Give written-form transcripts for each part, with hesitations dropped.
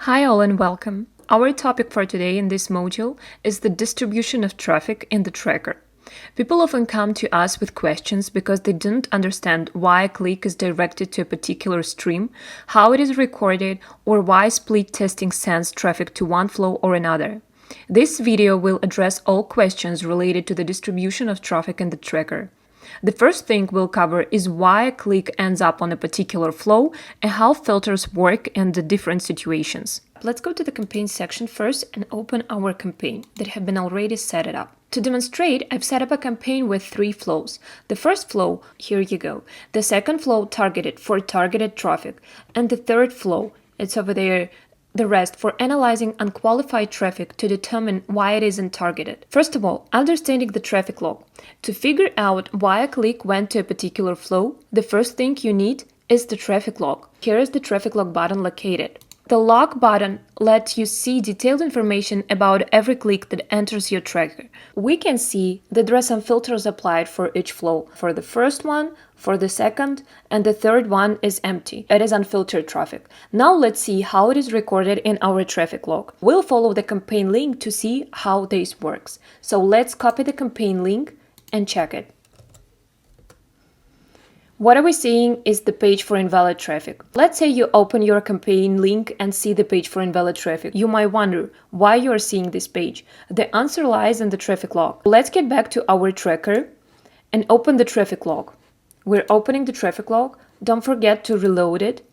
Hi all and welcome. Our topic for today in this module is the distribution of traffic in the tracker. People often come to us with questions because they didn't understand why a click is directed to a particular stream, how it is recorded, or why split testing sends traffic to one flow or another. This video will address all questions related to the distribution of traffic in the tracker. The first thing we'll cover is why a click ends up on a particular flow and how filters work in the different situations. Let's go to the campaign section first and open our campaign that have been already set it up. To demonstrate, I've set up a campaign with 3 flows. The first flow, here you go. The second flow targeted for targeted traffic. And the third flow, it's over there, the rest for analyzing unqualified traffic to determine why it isn't targeted. First of all, understanding the traffic log. To figure out why a click went to a particular flow, the first thing you need is the traffic log. Here is the traffic log button located. The log button lets you see detailed information about every click that enters your tracker. We can see that there are some filters applied for each flow. For the first one, for the second, and the third one is empty. It is unfiltered traffic. Now let's see how it is recorded in our traffic log. We'll follow the campaign link to see how this works. So let's copy the campaign link and check it. What are we seeing is the page for invalid traffic. Let's say you open your campaign link and see the page for invalid traffic. You might wonder why you are seeing this page. The answer lies in the traffic log. Let's get back to our tracker and open the traffic log. We're opening the traffic log. Don't forget to reload it.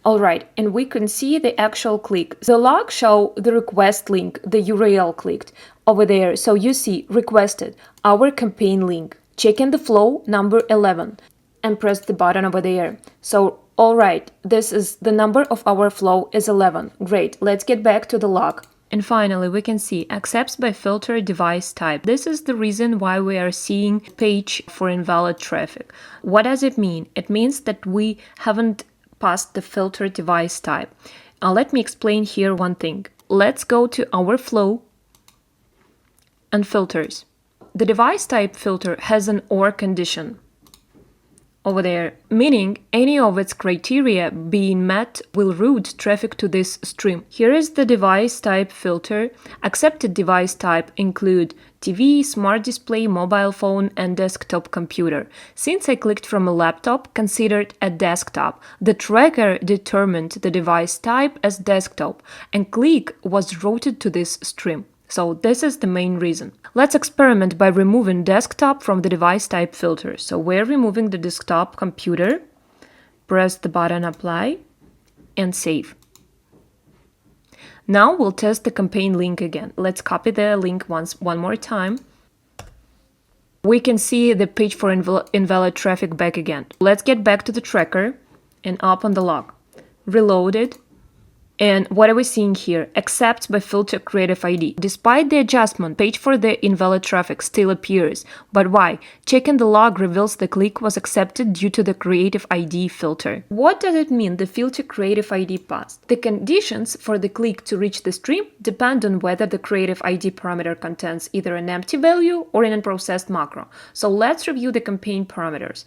Alright, and we can see the actual click. The log shows the request link, the URL clicked over there. So you see requested, our campaign link. Check in the flow number 11. And press the button over there. So, all right, this is the number of our flow is 11. Great, let's get back to the log. And finally, we can see accepts by filter device type. This is the reason why we are seeing page for invalid traffic. What does it mean? It means that we haven't passed the filter device type. Let me explain here one thing. Let's go to our flow and filters. The device type filter has an OR condition over there, meaning any of its criteria being met will route traffic to this stream. Here is the device type filter. Accepted device type include TV, smart display, mobile phone, and desktop computer. Since I clicked from a laptop considered a desktop, the tracker determined the device type as desktop, and click was routed to this stream. So this is the main reason. Let's experiment by removing desktop from the device type filter. So we're removing the desktop computer, press the button apply, and save. Now we'll test the campaign link again. Let's copy the link one more time. We can see the page for invalid traffic back again. Let's get back to the tracker and open the log. Reload it. And what are we seeing here? Accepts by filter creative ID. Despite the adjustment, page for the invalid traffic still appears. But why? Checking the log reveals the click was accepted due to the creative ID filter. What does it mean the filter creative ID passed? The conditions for the click to reach the stream depend on whether the creative ID parameter contains either an empty value or an unprocessed macro. So let's review the campaign parameters.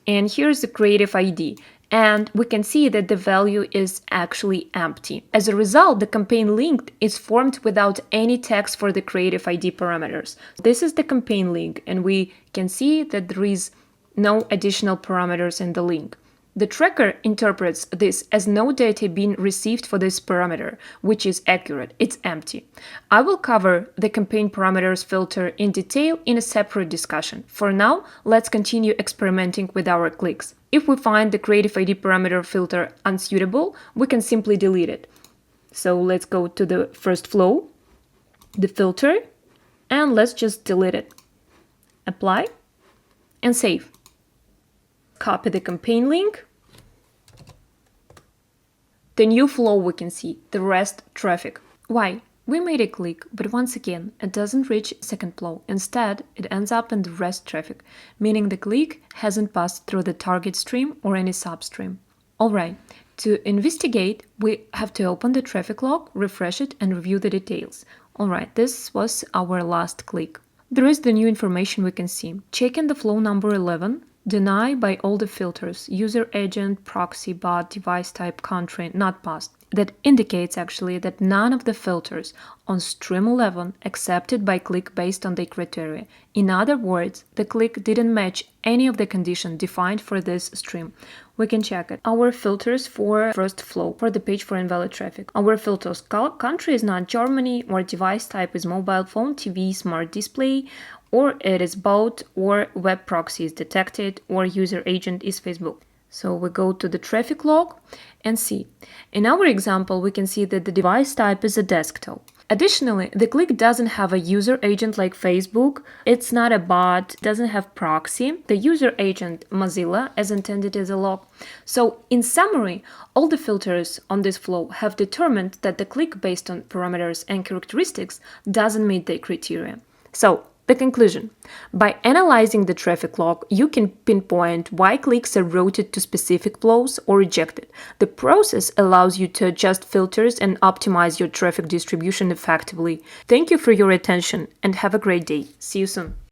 And here's the creative ID. And we can see that the value is actually empty. As a result, the campaign link is formed without any text for the creative ID parameters. This is the campaign link, and we can see that there is no additional parameters in the link. The tracker interprets this as no data being received for this parameter, which is accurate, it's empty. I will cover the campaign parameters filter in detail in a separate discussion. For now, let's continue experimenting with our clicks. If we find the creative ID parameter filter unsuitable, we can simply delete it. So let's go to the first flow, the filter, and let's just delete it. Apply and save. Copy the campaign link. The new flow we can see, the rest traffic. Why? We made a click, but once again, it doesn't reach second flow. Instead, it ends up in the rest traffic, meaning the click hasn't passed through the target stream or any substream. Alright, to investigate, we have to open the traffic log, refresh it, and review the details. Alright, this was our last click. There is the new information we can see. Check in the flow number 11. Deny by all the filters, user agent, proxy, bot, device type, country, not passed. That indicates actually that none of the filters on stream 11 accepted by click based on the criteria. In other words, the click didn't match any of the conditions defined for this stream. We can check it. Our filters for first flow for the page for invalid traffic. Our filters country is not Germany, or device type is mobile phone, TV, smart display, or it is bot, or web proxy is detected, or user agent is Facebook. So we go to the traffic log and see. In our example, we can see that the device type is a desktop. Additionally, the click doesn't have a user agent like Facebook. It's not a bot, doesn't have proxy. The user agent Mozilla as intended as a log. So in summary, all the filters on this flow have determined that the click based on parameters and characteristics doesn't meet the criteria. So the conclusion. By analyzing the traffic log, you can pinpoint why clicks are routed to specific flows or rejected. The process allows you to adjust filters and optimize your traffic distribution effectively. Thank you for your attention and have a great day. See you soon.